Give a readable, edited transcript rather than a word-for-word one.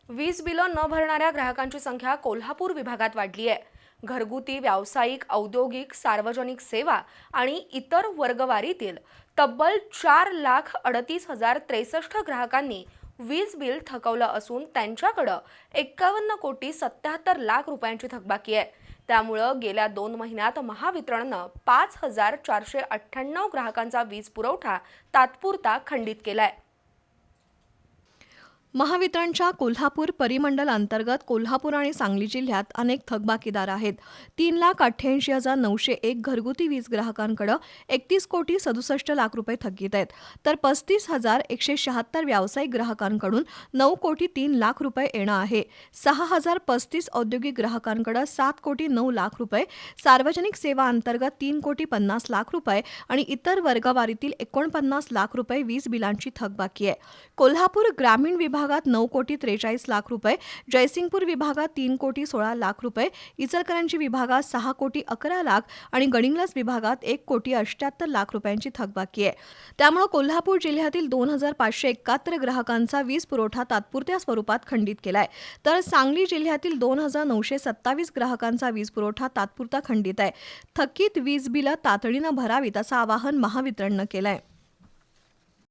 वीज बिलं न भरणाऱ्या ग्राहकांची संख्या कोल्हापूर विभागात वाढली आहे। घरगुती, व्यावसायिक, औद्योगिक, सार्वजनिक सेवा आणि इतर वर्गवारीतील तब्बल 4,38,063 ग्राहकांनी वीज बिल थकवलं असून त्यांच्याकडे 51,77,00,000 रुपयांची थकबाकी आहे। त्यामुळे गेल्या 2 महिन्यात महावितरणनं 5,498 ग्राहकांचा वीज पुरवठा तात्पुरता खंडित केलाय। महावितरणच्या कोल्हापूर परिमंडल अंतर्गत कोल्हापूर आणि सांगली जिल्ह्यात अनेक थकबाकीदार आहेत। 3,88,901 घरगुती वीज ग्राहकांकडे 31,67,00,000 रुपये थकीत आहेत, तर 35,176 व्यावसायिक ग्राहकांकडून 9,03,00,000 रुपये येणं आहे। 6,035 औद्योगिक ग्राहकांकडे 7,09,00,000 रुपये, सार्वजनिक सेवा अंतर्गत 3,50,00,000 रुपये आणि इतर वर्गवारीतील 49,00,000 रुपये वीज बिलांची थकबाकी आहे। कोल्हापूर ग्रामीण विभागात 9,43,00,000 रुपये, जयसिंगपूर विभागात 3,16,00,000 रुपये, इचलकरंजी विभागात 6,11,00,000 आणि गडिंग्लज विभागात 1,78,00,000 रुपयांची थकबाकी आहे। त्यामुळे कोल्हापूर जिल्ह्यातील 2,571 ग्राहकांचा वीज पुरवठा तात्पुरत्या स्वरूपात खंडित केलाय, तर सांगली जिल्ह्यातील 2,927 ग्राहकांचा वीज पुरवठा तात्पुरता खंडित आहे। थकीत वीज बिलं तातडीनं भरावीत असं आवाहन महावितरणनं केलंय।